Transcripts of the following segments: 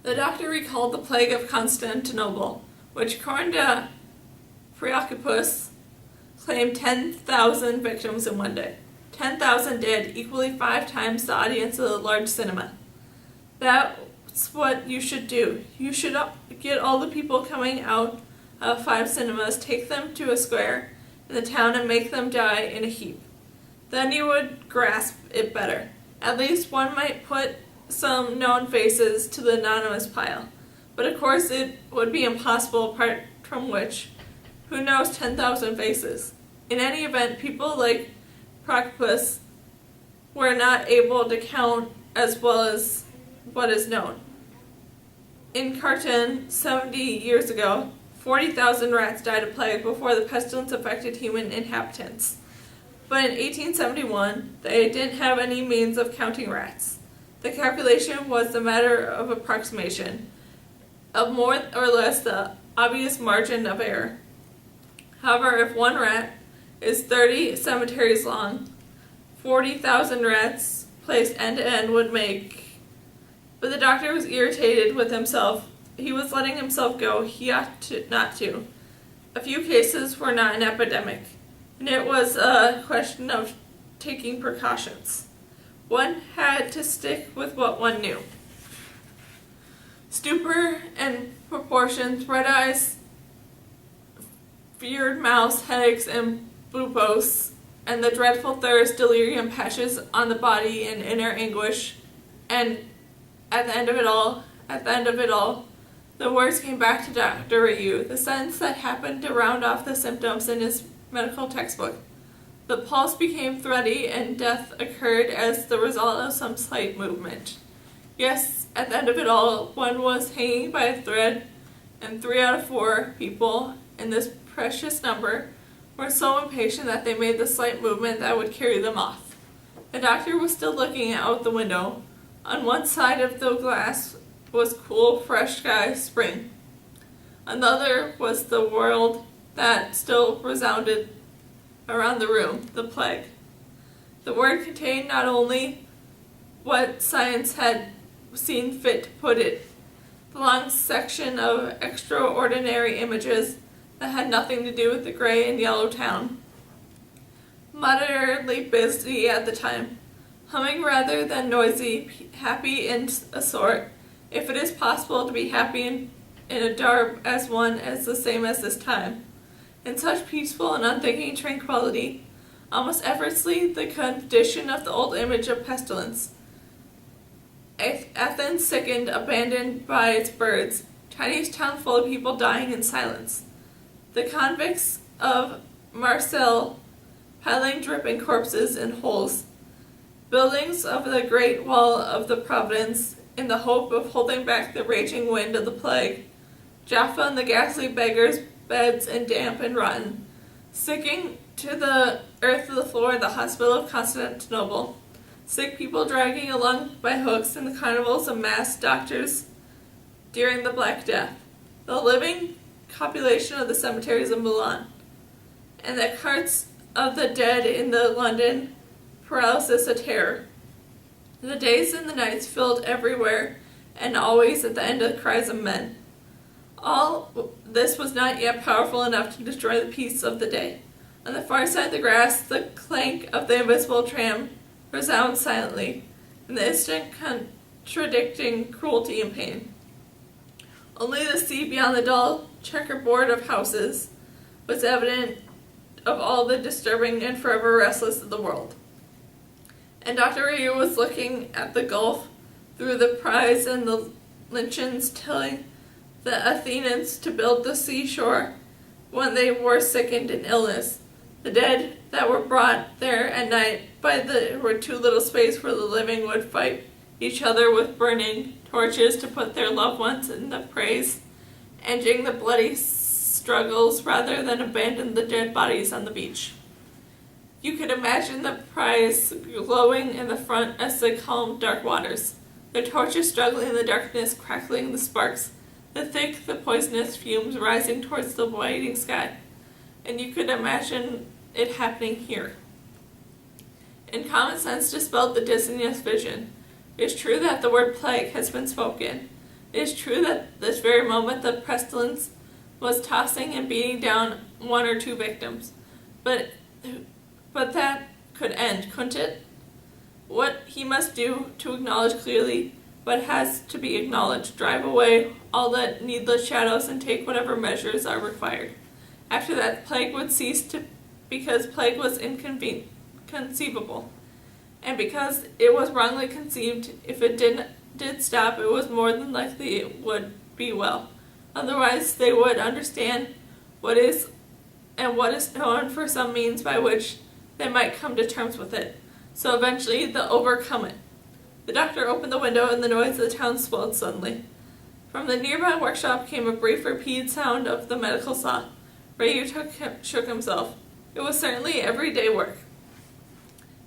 The doctor recalled the plague of Constantinople, which, according to Priapus, claimed 10,000 victims in one day. 10,000 dead, equally 5 times the audience of a large cinema. That's what you should do. You should get all the people coming out of 5 cinemas, take them to a square in the town, and make them die in a heap. Then you would grasp it better. At least one might put some known faces to the anonymous pile. But of course it would be impossible, apart from which, who knows 10,000 faces? In any event, people like Procopus were not able to count as well as what is known. In Carton, 70 years ago, 40,000 rats died of plague before the pestilence affected human inhabitants. But in 1871, they didn't have any means of counting rats. The calculation was a matter of approximation, of more or less the obvious margin of error. However, if one rat is 30 cemeteries long, 40,000 rats placed end to end would make. But the doctor was irritated with himself. He was letting himself go. He ought not to. A few cases were not an epidemic, and it was a question of taking precautions. One had to stick with what one knew. Stupor and proportions, red eyes, feared mouths, headaches, and buphos, and the dreadful thirst, delirium, patches on the body, and inner anguish. And at the end of it all, the words came back to Dr. Ryu, the sentence that happened to round off the symptoms in his medical textbook. The pulse became thready, and death occurred as the result of some slight movement. Yes, at the end of it all, one was hanging by a thread, and 3 out of 4 people in this precious number were so impatient that they made the slight movement that would carry them off. The doctor was still looking out the window. On one side of the glass was cool, fresh sky, spring. On the other was the world that still resounded around the room, the plague. The word contained not only what science had seen fit to put it, the long section of extraordinary images that had nothing to do with the gray and yellow town. Moderately busy at the time, humming rather than noisy, happy in a sort, if it is possible to be happy in a dark as one as the same as this time. In such peaceful and unthinking tranquility, almost effortlessly the condition of the old image of pestilence. Athens sickened, abandoned by its birds, tiniest town full of people dying in silence. The convicts of Marseille piling dripping corpses in holes. Buildings of the great wall of the Providence, in the hope of holding back the raging wind of the plague. Jaffa and the ghastly beggars, beds and damp and rotten, sticking to the earth of the floor of the hospital of Constantinople. Sick people dragging along by hooks in the carnivals of masked doctors during the Black Death. The living copulation of the cemeteries of Milan, and the carts of the dead in the London paralysis of terror. The days and the nights filled everywhere, and always at the end of the cries of men. All this was not yet powerful enough to destroy the peace of the day. On the far side of the grass, the clank of the invisible tram resounds silently, in the instant contradicting cruelty and pain. Only the sea beyond the dull checkerboard of houses was evident of all the disturbing and forever restless of the world. And Dr. Ryu was looking at the gulf through the prize and the lynchings, telling the Athenians to build the seashore when they were sickened in illness. The dead that were brought there at night were too little space where the living would fight each other with burning torches to put their loved ones in the praise, ending the bloody struggles rather than abandon the dead bodies on the beach. You could imagine the prize glowing in the front as they calmed dark waters, their torches struggling in the darkness, crackling the sparks, the poisonous fumes rising towards the widening sky. And you could imagine it happening here. And common sense dispelled the dizziness vision. It is true that the word plague has been spoken, It is true that this very moment the pestilence was tossing and beating down one or two victims, but that could end, couldn't it? What he must do to acknowledge clearly what has to be acknowledged, drive away all the needless shadows and take whatever measures are required. After that, plague would cease because plague was inconceivable, and because it was wrongly conceived. If it did stop, it was more than likely it would be well. Otherwise, they would understand what is known for some means by which they might come to terms with it. So eventually they'll overcome it. The doctor opened the window and the noise of the town swelled suddenly. From the nearby workshop came a brief repeated sound of the medical saw. Ryu shook himself. It was certainly everyday work.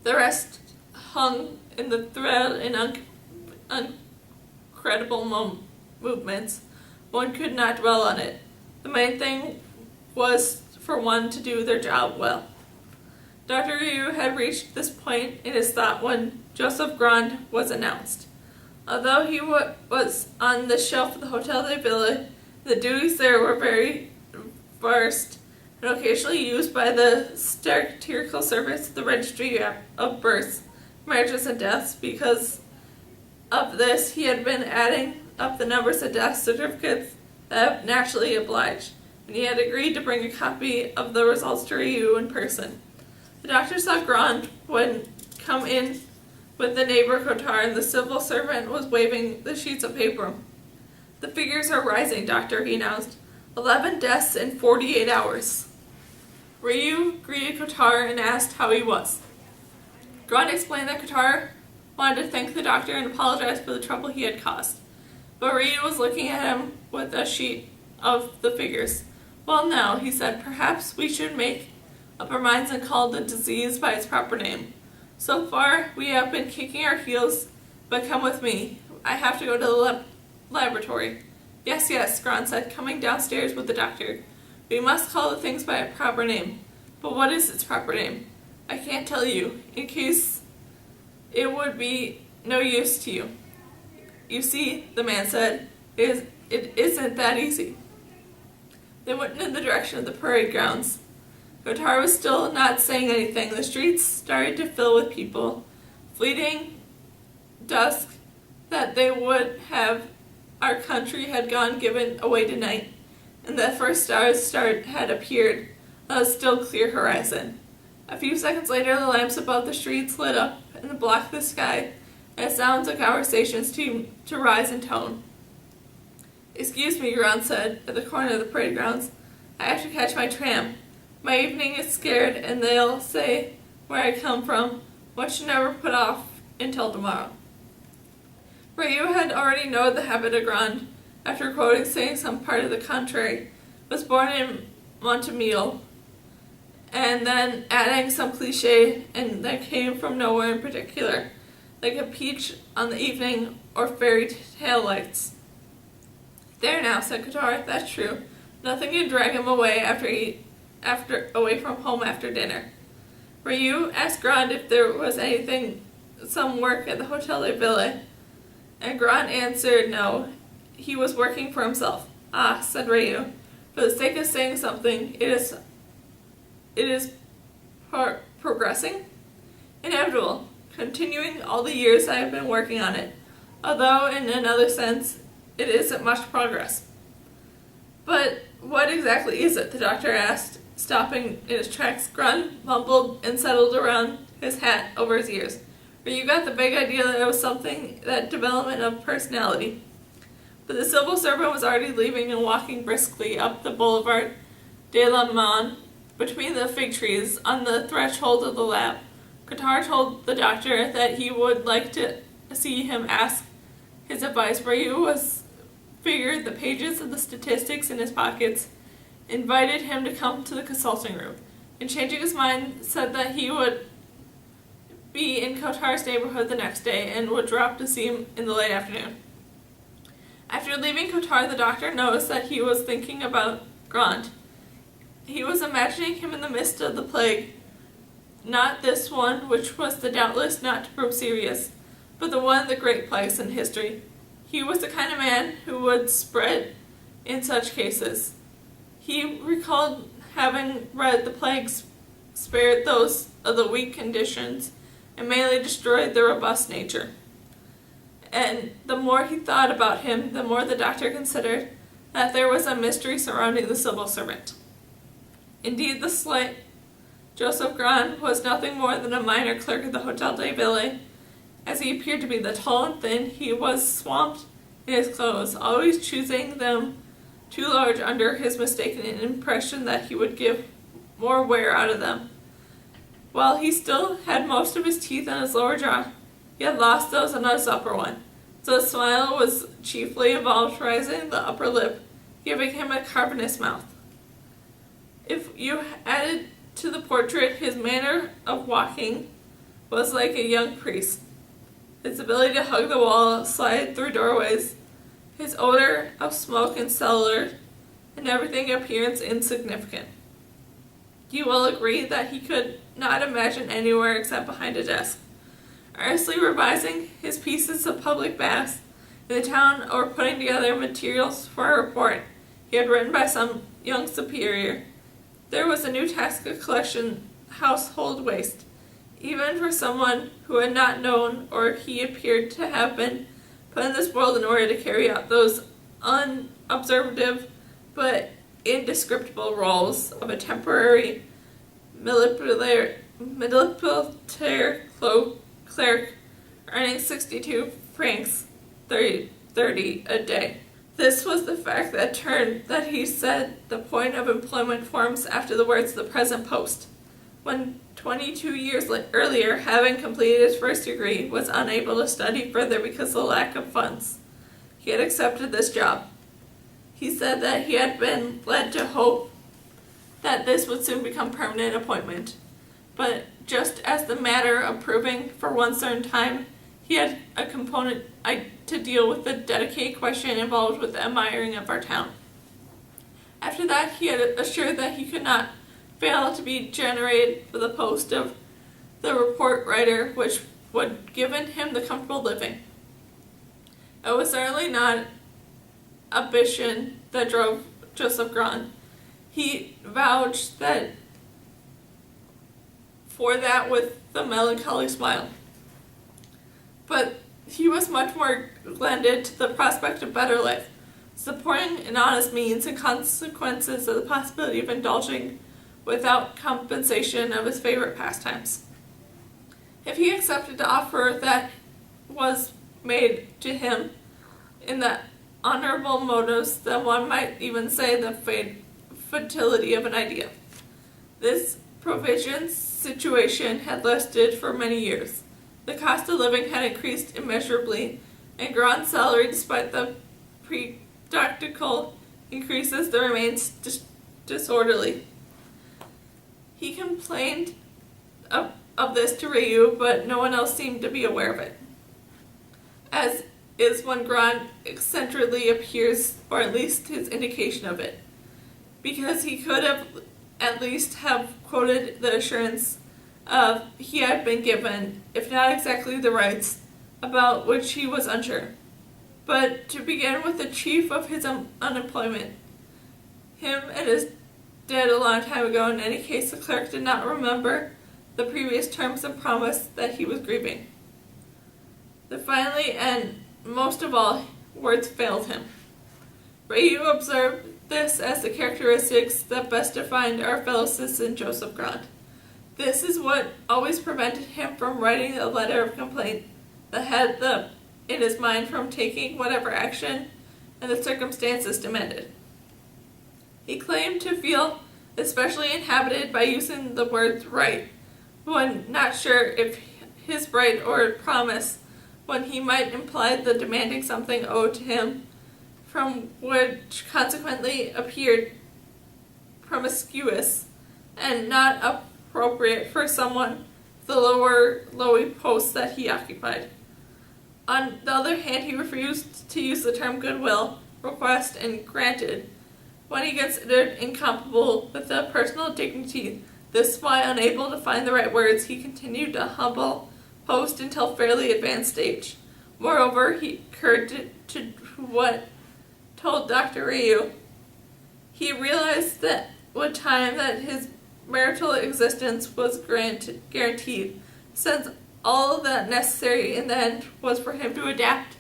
The rest hung in the thread in incredible movements. One could not dwell on it. The main thing was for one to do their job well. Dr. Ryu had reached this point in his thought when Joseph Grand was announced. Although he was on the shelf of the Hotel de Ville, the duties there were very vast and occasionally used by the statistical service, the registry of births, marriages, and deaths. Because of this, he had been adding up the numbers of death certificates that naturally obliged, and he had agreed to bring a copy of the results to Ryu in person. The doctor saw Grand come in with the neighbor Kotar, and the civil servant was waving the sheets of paper. The figures are rising, doctor, he announced. 11 deaths in 48 hours. Ryu greeted Kotar and asked how he was. Grand explained that Kotar wanted to thank the doctor and apologize for the trouble he had caused. But Ryu was looking at him with a sheet of the figures. Well now, he said, perhaps we should make up our minds and call the disease by its proper name. So far, we have been kicking our heels, but come with me. I have to go to the laboratory. Yes, Grand said, coming downstairs with the doctor. We must call the things by a proper name. But what is its proper name? I can't tell you, in case it would be no use to you. You see, the man said, it isn't that easy. They went in the direction of the parade grounds. Kotar was still not saying anything. The streets started to fill with people. Fleeting dusk that they would have our country had gone given away tonight, and the first stars had appeared on a still clear horizon. A few seconds later, the lamps above the streets lit up and blocked the sky, as sounds of conversations seemed to rise in tone. Excuse me, Grand said, at the corner of the parade grounds. I have to catch my tram. My evening is scared, and they'll say where I come from, what should never put off until tomorrow. Ryu had already known the habit of Grand, after quoting saying some part of the contrary, was born in Montemille, and then adding some cliché, and that came from nowhere in particular, like a peach on the evening or fairy tale lights. There now, said Kotar, that's true. Nothing can drag him away away from home after dinner. Ryu asked Grand if there was some work at the Hotel de Ville, and Grand answered no, he was working for himself. Ah, said Ryu, for the sake of saying something, it is progressing? Inevitable, continuing all the years I have been working on it, although in another sense, it isn't much progress. But what exactly is it? The doctor asked, stopping in his tracks. Grand mumbled and settled around his hat over his ears. But you got the big idea that it was something, that development of personality. But the civil servant was already leaving and walking briskly up the Boulevard de la Manne between the fig trees on the threshold of the lab. Kotar told the doctor that he would like to see him ask his advice. Ryu figured the pages of the statistics in his pockets, invited him to come to the consulting room, and changing his mind said that he would be in Kotar's neighborhood the next day and would drop to see him in the late afternoon. After leaving Kotar, the doctor noticed that he was thinking about Grand. He was imagining him in the midst of the plague, not this one, which was the doubtless not to prove serious, but the one of the great plagues in history. He was the kind of man who would spread in such cases. He recalled having read the plagues spared those of the weak conditions and mainly destroyed the robust nature. And the more he thought about him, the more the doctor considered that there was a mystery surrounding the civil servant. Indeed, the slight Joseph Grand was nothing more than a minor clerk at the Hotel de Ville. As he appeared to be the tall and thin, he was swamped in his clothes, always choosing them too large under his mistaken impression that he would give more wear out of them. While he still had most of his teeth in his lower jaw, he had lost those in his upper one, so the smile was chiefly involved raising the upper lip, giving him a cavernous mouth. If you added to the portrait his manner of walking was like a young priest. His ability to hug the wall, slide through doorways, his odor of smoke and cellar, and everything appearance insignificant. You will agree that he could not imagine anywhere except behind a desk, earnestly revising his pieces of public baths in the town or putting together materials for a report he had written by some young superior. There was a new task of collection household waste, even for someone who had not known or he appeared to have been put in this world in order to carry out those unobservative but indescriptible roles of a temporary manipulator clerk earning 62 francs 30 a day. This was the fact that he said the point of employment forms after the words "the present post," when 22 years earlier, having completed his first degree, was unable to study further because of the lack of funds. He had accepted this job. He said that he had been led to hope that this would soon become permanent appointment, but just as the matter of proving for one certain time, he had a component to deal with the dedicated question involved with the admiring of our town. After that, he had assured that he could not fail to be generated for the post of the report writer, which would given him the comfortable living. It was certainly not ambition that drove Joseph Grand. He vouched that for that with the melancholy smile. But he was much more lended to the prospect of better life, supporting an honest means and consequences of the possibility of indulging without compensation of his favorite pastimes. If he accepted the offer that was made to him in the honorable motives, then one might even say the futility of an idea. This provision situation had lasted for many years. The cost of living had increased immeasurably, and Grand's salary, despite the predictable increases, there remains disorderly. He complained of this to Raoul, but no one else seemed to be aware of it. As is when Grand eccentrically appears, or at least his indication of it, because he could have at least have quoted the assurance he had been given, if not exactly the rights, about which he was unsure. But to begin with the chief of his unemployment, him and his dead a long time ago. In any case, the clerk did not remember the previous terms and promise that he was grieving. The finally and most of all words failed him. Raoul observed this as the characteristics that best defined our fellow citizen Joseph Grand. This is what always prevented him from writing a letter of complaint that had in his mind from taking whatever action and the circumstances demanded. He claimed to feel especially inhabited by using the word right, when not sure if his right or promise, when he might imply the demanding something owed to him, from which consequently appeared promiscuous and not appropriate for someone the lowy post that he occupied. On the other hand, he refused to use the term goodwill, request, and granted, when he considered incompatible with the personal dignity. This why, unable to find the right words, he continued a humble post until fairly advanced age, Moreover, he occurred to what told Dr. Ryu. He realized that with time that his marital existence was guaranteed, since all that necessary in the end was for him to adapt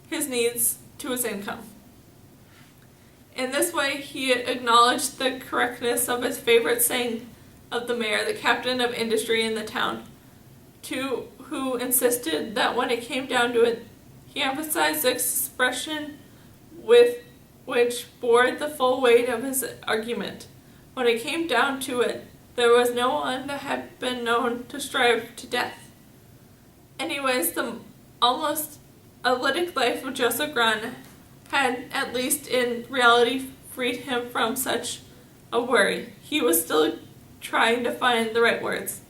his needs to his income. In this way, he acknowledged the correctness of his favorite saying of the mayor, the captain of industry in the town, who insisted that when it came down to it, he emphasized the expression with which bore the full weight of his argument. When it came down to it, there was no one that had been known to strive to death. Anyways, the almost athletic life of Joseph Grant had, at least in reality, freed him from such a worry. He was still trying to find the right words.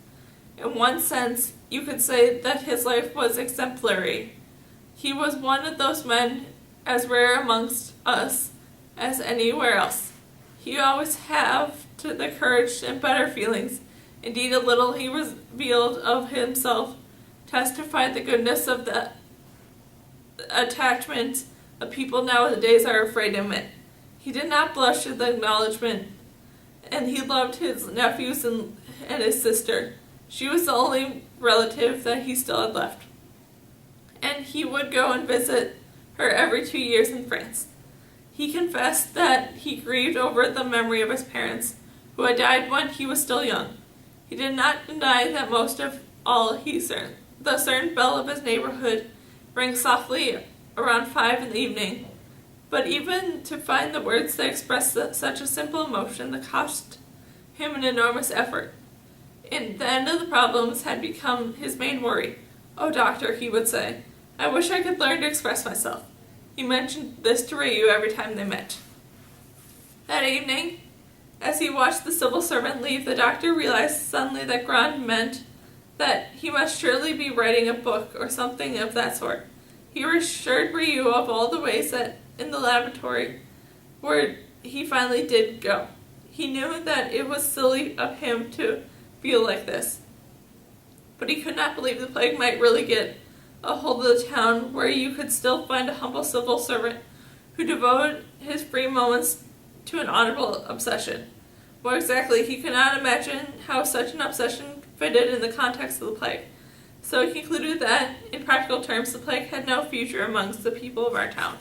In one sense, you could say that his life was exemplary. He was one of those men as rare amongst us as anywhere else. He always had the courage and better feelings. Indeed, a little he revealed of himself testified the goodness of the attachment of people nowadays are afraid to admit. He did not blush at the acknowledgement, and he loved his nephews and his sister. She was the only relative that he still had left, and he would go and visit her every 2 years in France. He confessed that he grieved over the memory of his parents, who had died when he was still young. He did not deny that most of all the certain bell of his neighborhood rang softly around 5 in the evening, but even to find the words that expressed such a simple emotion that cost him an enormous effort. And the end of the problems had become his main worry. "Oh, doctor," he would say, "I wish I could learn to express myself." He mentioned this to Ryu every time they met. That evening, as he watched the civil servant leave, the doctor realized suddenly that Grant meant that he must surely be writing a book or something of that sort. He assured Ryu of all the ways that in the laboratory where he finally did go. He knew that it was silly of him to feel like this, but he could not believe the plague might really get a hold of the town where you could still find a humble civil servant who devoted his free moments to an honorable obsession. More exactly, he could not imagine how such an obsession fitted in the context of the plague. So he concluded that, in practical terms, the plague had no future amongst the people of our town.